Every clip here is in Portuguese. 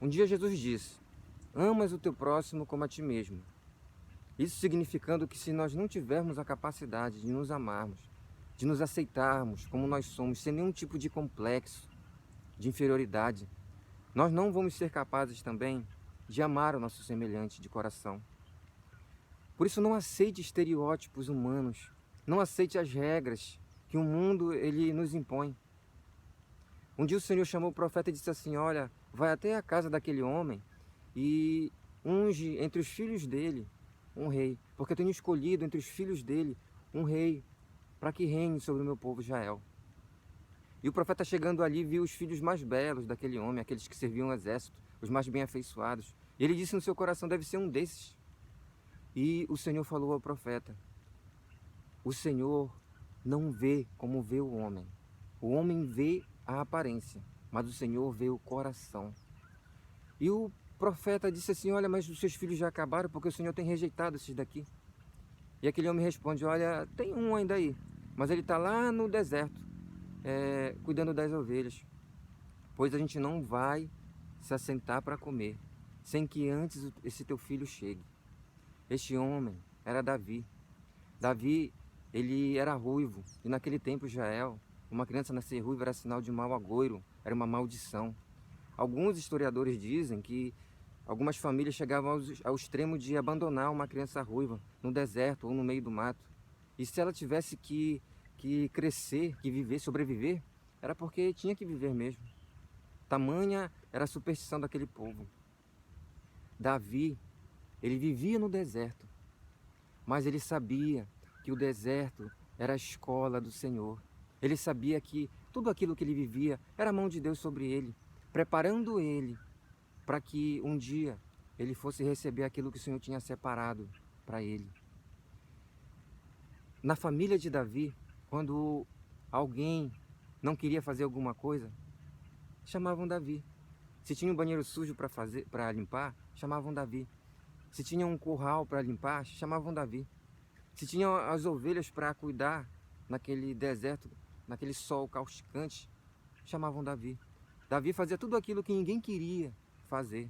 Um dia Jesus disse: amas o teu próximo como a ti mesmo. Isso significando que se nós não tivermos a capacidade de nos amarmos, de nos aceitarmos como nós somos, sem nenhum tipo de complexo, de inferioridade, nós não vamos ser capazes também de amar o nosso semelhante de coração. Por isso, não aceite estereótipos humanos, não aceite as regras que o mundo ele nos impõe. Um dia o Senhor chamou o profeta e disse assim: olha, vai até a casa daquele homem e unge entre os filhos dele um rei, porque eu tenho escolhido entre os filhos dele um rei para que reine sobre o meu povo Israel. E o profeta, chegando ali, viu os filhos mais belos daquele homem, aqueles que serviam o exército, os mais bem afeiçoados. E ele disse no seu coração: deve ser um desses. E o Senhor falou ao profeta: o Senhor não vê como vê o homem. O homem vê a aparência, mas o Senhor vê o coração. E o profeta disse assim: olha, mas os seus filhos já acabaram porque o Senhor tem rejeitado esses daqui. E aquele homem responde: olha, tem um ainda aí, mas ele está lá no deserto, cuidando das ovelhas. Pois a gente não vai se assentar para comer, sem que antes esse teu filho chegue. Este homem era Davi. Davi, ele era ruivo, e naquele tempo Israel, uma criança nascer ruiva era sinal de mau agouro, era uma maldição. Alguns historiadores dizem que algumas famílias chegavam ao extremo de abandonar uma criança ruiva no deserto ou no meio do mato. E se ela tivesse que crescer, que viver, sobreviver, era porque tinha que viver mesmo. Tamanha era a superstição daquele povo. Davi, ele vivia no deserto, mas ele sabia que o deserto era a escola do Senhor. Ele sabia que tudo aquilo que ele vivia era a mão de Deus sobre ele, preparando ele para que um dia ele fosse receber aquilo que o Senhor tinha separado para ele. Na família de Davi, quando alguém não queria fazer alguma coisa, chamavam Davi. Se tinha um banheiro sujo para limpar, chamavam Davi. Se tinha um curral para limpar, chamavam Davi. Se tinha as ovelhas para cuidar naquele deserto, naquele sol causticante, chamavam Davi. Davi fazia tudo aquilo que ninguém queria fazer.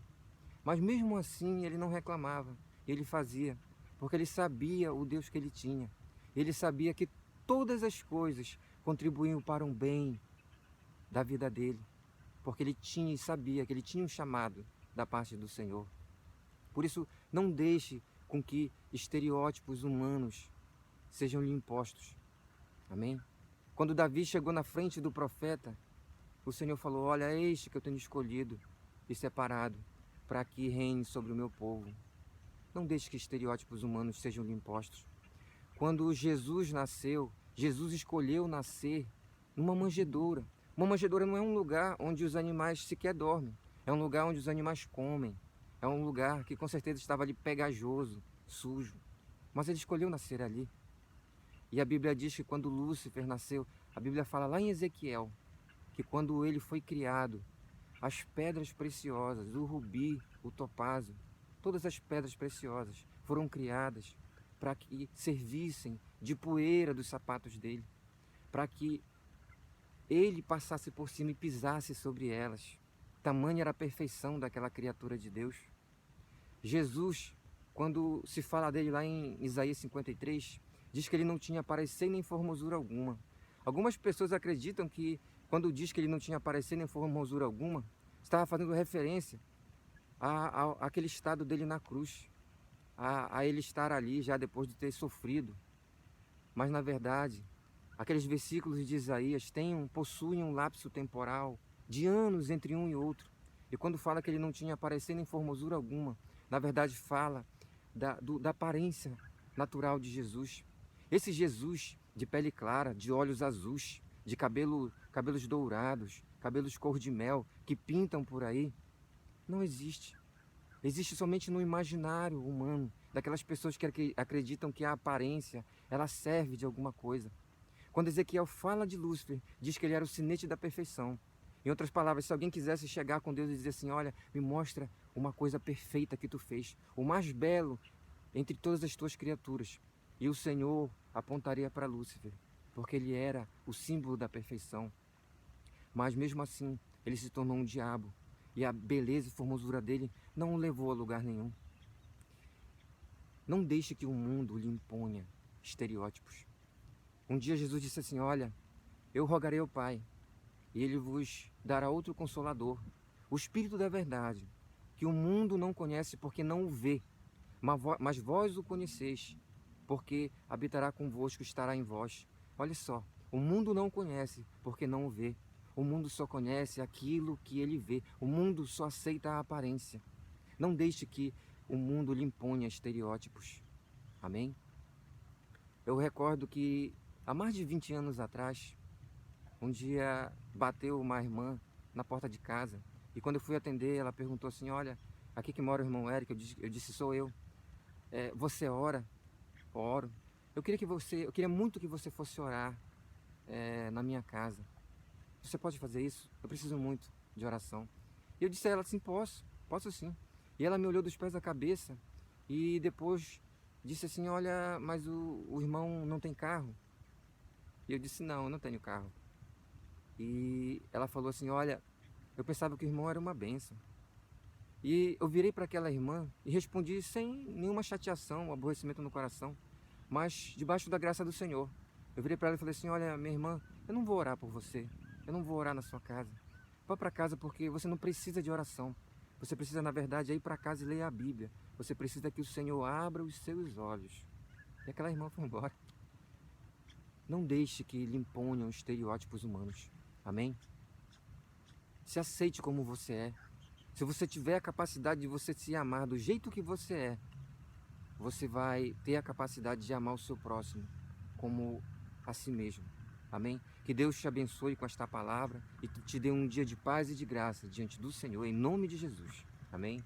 Mas mesmo assim ele não reclamava, ele fazia, porque ele sabia o Deus que ele tinha. Ele sabia que todas as coisas contribuíam para um bem da vida dele, porque ele tinha e sabia que ele tinha um chamado da parte do Senhor. Por isso, não deixe com que estereótipos humanos sejam lhe impostos. Amém? Quando Davi chegou na frente do profeta, o Senhor falou: olha, é este que eu tenho escolhido e separado para que reine sobre o meu povo. Não deixe que estereótipos humanos sejam lhe impostos. Quando Jesus nasceu, Jesus escolheu nascer numa manjedoura. Uma manjedoura não é um lugar onde os animais sequer dormem. É um lugar onde os animais comem. É um lugar que com certeza estava ali pegajoso, sujo. Mas ele escolheu nascer ali. E a Bíblia diz que quando Lúcifer nasceu, a Bíblia fala lá em Ezequiel, que quando ele foi criado, as pedras preciosas, o rubi, o topázio, todas as pedras preciosas foram criadas para que servissem de poeira dos sapatos dele, para que ele passasse por cima e pisasse sobre elas. Tamanha era a perfeição daquela criatura de Deus. Jesus, quando se fala dele lá em Isaías 53, diz que ele não tinha parecer nem formosura alguma. Algumas pessoas acreditam que quando diz que ele não tinha parecer nem formosura alguma, estava fazendo referência àquele estado dele na cruz, a ele estar ali já depois de ter sofrido. Mas na verdade, aqueles versículos de Isaías possuem um lapso temporal de anos entre um e outro. E quando fala que ele não tinha parecer nem formosura alguma, na verdade fala da aparência natural de Jesus. Esse Jesus de pele clara, de olhos azuis, de cabelos dourados, cabelos cor de mel, que pintam por aí, não existe. Existe somente no imaginário humano, daquelas pessoas que acreditam que a aparência, ela serve de alguma coisa. Quando Ezequiel fala de Lúcifer, diz que ele era o sinete da perfeição. Em outras palavras, se alguém quisesse chegar com Deus e dizer assim: olha, me mostra uma coisa perfeita que tu fez, o mais belo entre todas as tuas criaturas. E o Senhor apontaria para Lúcifer, porque ele era o símbolo da perfeição. Mas mesmo assim, ele se tornou um diabo. e a beleza e formosura dele não o levou a lugar nenhum. Não deixe que o mundo lhe imponha estereótipos. Um dia Jesus disse assim: olha, eu rogarei ao Pai, e ele vos dará outro consolador, o Espírito da verdade, que o mundo não conhece porque não o vê, mas vós o conheceis, porque habitará convosco, estará em vós. Olha só, o mundo não o conhece porque não o vê. O mundo só conhece aquilo que ele vê. O mundo só aceita a aparência. Não deixe que o mundo lhe imponha estereótipos. Amém? Eu recordo que há mais de 20 anos atrás, um dia bateu uma irmã na porta de casa. E quando eu fui atender, ela perguntou assim: olha, aqui que mora o irmão Érico. Eu disse: sou eu. Você ora? Oro. Eu queria muito que você fosse orar na minha casa. Você pode fazer isso? Eu preciso muito de oração. E eu disse a ela assim: posso sim. E ela me olhou dos pés à cabeça e depois disse assim: olha, mas o irmão não tem carro? E eu disse: não, eu não tenho carro. E ela falou assim: olha, eu pensava que o irmão era uma bênção. E eu virei para aquela irmã e respondi sem nenhuma chateação, aborrecimento no coração, mas debaixo da graça do Senhor. Eu virei para ela e falei assim: olha, minha irmã, eu não vou orar por você, eu não vou orar na sua casa. Vá para casa porque você não precisa de oração. Você precisa, na verdade, ir para casa e ler a Bíblia. Você precisa que o Senhor abra os seus olhos. E aquela irmã foi embora. Não deixe que lhe imponham estereótipos humanos. Amém? Se aceite como você é. Se você tiver a capacidade de você se amar do jeito que você é, você vai ter a capacidade de amar o seu próximo como a si mesmo. Amém? Que Deus te abençoe com esta palavra e te dê um dia de paz e de graça diante do Senhor, em nome de Jesus. Amém?